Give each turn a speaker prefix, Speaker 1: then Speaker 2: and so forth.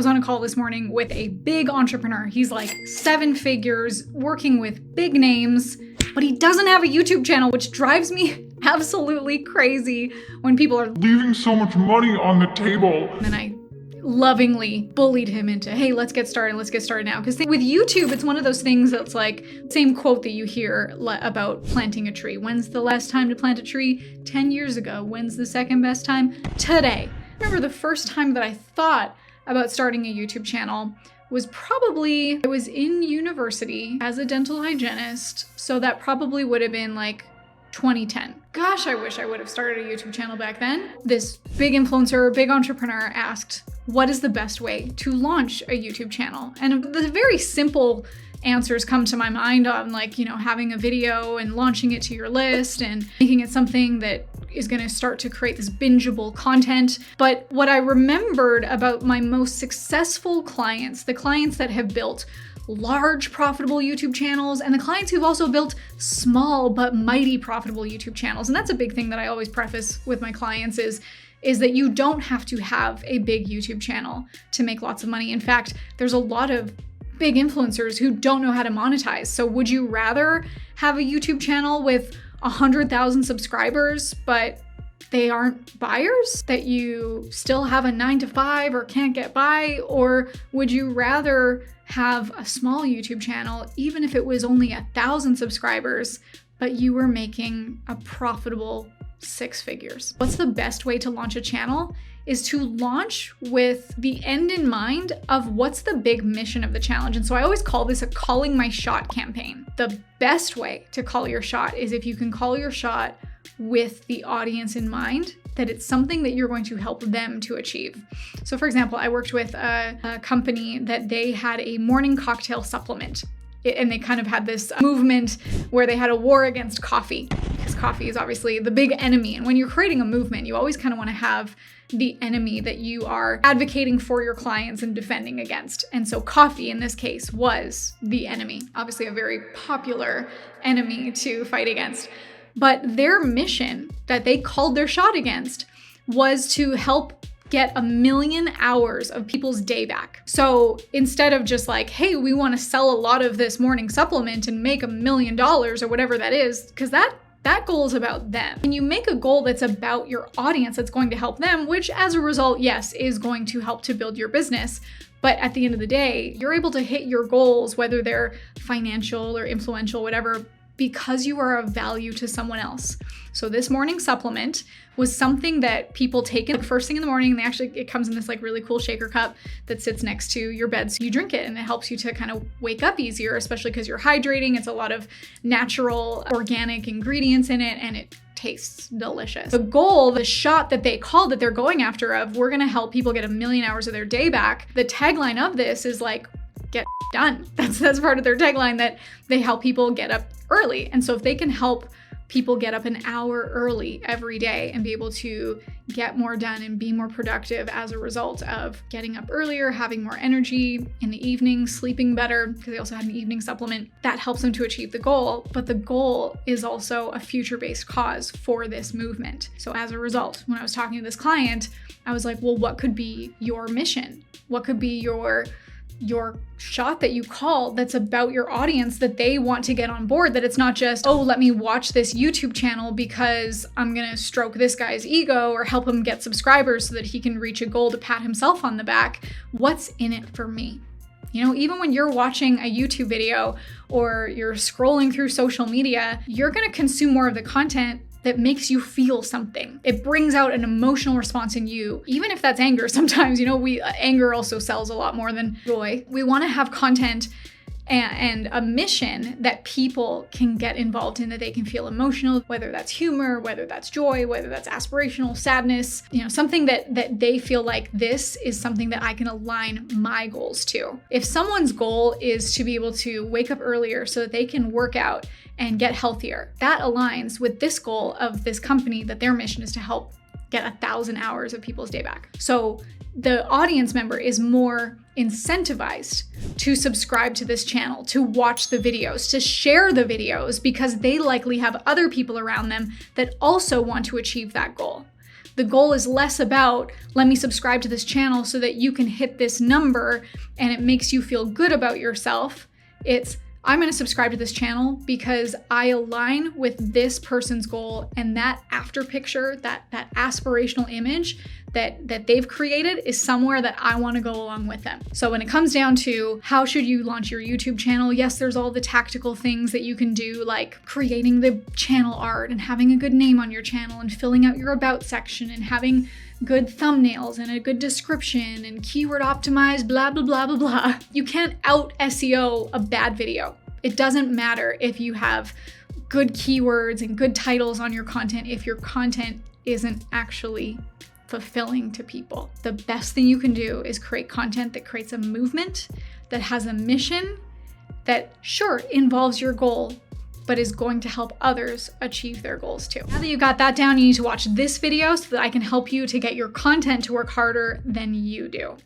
Speaker 1: was on a call this morning with a big entrepreneur. He's like 7 figures, working with big names, but he doesn't have a YouTube channel, which drives me absolutely crazy when people are
Speaker 2: leaving so much money on the table.
Speaker 1: And I lovingly bullied him into, hey, let's get started now. Because with YouTube, it's one of those things that's like, same quote that you hear about planting a tree. When's the last time to plant a tree? 10 years ago. When's the second best time? Today. I remember the first time that I thought about starting a YouTube channel was I was in university as a dental hygienist. So that probably would have been like 2010. Gosh, I wish I would have started a YouTube channel back then. This big influencer, big entrepreneur asked, what is the best way to launch a YouTube channel? And the very simple answers come to my mind on like, having a video and launching it to your list and making it something that is going to start to create this bingeable content. But what I remembered about my most successful clients, the clients that have built large profitable YouTube channels, and the clients who've also built small but mighty profitable YouTube channels. And that's a big thing that I always preface with my clients is that you don't have to have a big YouTube channel to make lots of money. In fact, there's a lot of big influencers who don't know how to monetize. So would you rather have a YouTube channel with 100,000 subscribers, but they aren't buyers, that you still have a 9-to-5 or can't get by? Or would you rather have a small YouTube channel, even if it was only 1,000 subscribers, but you were making a profitable 6 figures? What's the best way to launch a channel is to launch with the end in mind of what's the big mission of the challenge. And so I always call this a calling my shot campaign. The best way to call your shot is if you can call your shot with the audience in mind, that it's something that you're going to help them to achieve. So for example, I worked with a company that they had a morning cocktail supplement. And they kind of had this movement where they had a war against coffee, because coffee is obviously the big enemy. And when you're creating a movement, you always kind of want to have the enemy that you are advocating for your clients and defending against. And so coffee in this case was the enemy, obviously a very popular enemy to fight against. But their mission that they called their shot against was to help get 1 million hours of people's day back. So instead of just like, hey, we want to sell a lot of this morning supplement and make $1 million or whatever that is, because that goal is about them. When you make a goal that's about your audience, that's going to help them, which as a result, yes, is going to help to build your business. But at the end of the day, you're able to hit your goals, whether they're financial or influential, whatever, because you are of value to someone else. So this morning supplement was something that people take in first thing in the morning. And it comes in this like really cool shaker cup that sits next to your bed. So you drink it and it helps you to kind of wake up easier, especially because you're hydrating. It's a lot of natural organic ingredients in it and it tastes delicious. The goal, the shot that they called that they're going after of, we're going to help people get 1 million hours of their day back. The tagline of this is like, get done. That's part of their tagline, that they help people get up early. And so if they can help people get up 1 hour early every day and be able to get more done and be more productive as a result of getting up earlier, having more energy in the evening, sleeping better, because they also had an evening supplement, that helps them to achieve the goal. But the goal is also a future-based cause for this movement. So as a result, when I was talking to this client, I was like, well, what could be your mission? What could be your shot that you call that's about your audience, that they want to get on board, that it's not just, oh, let me watch this YouTube channel because I'm going to stroke this guy's ego or help him get subscribers so that he can reach a goal to pat himself on the back. What's in it for me? Even when you're watching a YouTube video or you're scrolling through social media, you're going to consume more of the content that makes you feel something. It brings out an emotional response in you, even if that's anger. Sometimes, anger also sells a lot more than joy. We want to have content and a mission that people can get involved in, that they can feel emotional, whether that's humor, whether that's joy, whether that's aspirational sadness, something that they feel like this is something that I can align my goals to. If someone's goal is to be able to wake up earlier so that they can work out and get healthier, that aligns with this goal of this company, that their mission is to help get 1,000 hours of people's day back. So the audience member is more incentivized to subscribe to this channel, to watch the videos, to share the videos, because they likely have other people around them that also want to achieve that goal. The goal is less about, let me subscribe to this channel so that you can hit this number and it makes you feel good about yourself. It's, I'm going to subscribe to this channel because I align with this person's goal, and that after picture, that aspirational image that they've created is somewhere that I want to go along with them. So when it comes down to how should you launch your YouTube channel, yes, there's all the tactical things that you can do, like creating the channel art and having a good name on your channel and filling out your about section and having good thumbnails and a good description and keyword optimized, blah, blah, blah, blah, blah. You can't out SEO a bad video. It doesn't matter if you have good keywords and good titles on your content if your content isn't actually fulfilling to people. The best thing you can do is create content that creates a movement, that has a mission, that sure involves your goal, but is going to help others achieve their goals too. Now that you got that down, you need to watch this video so that I can help you to get your content to work harder than you do.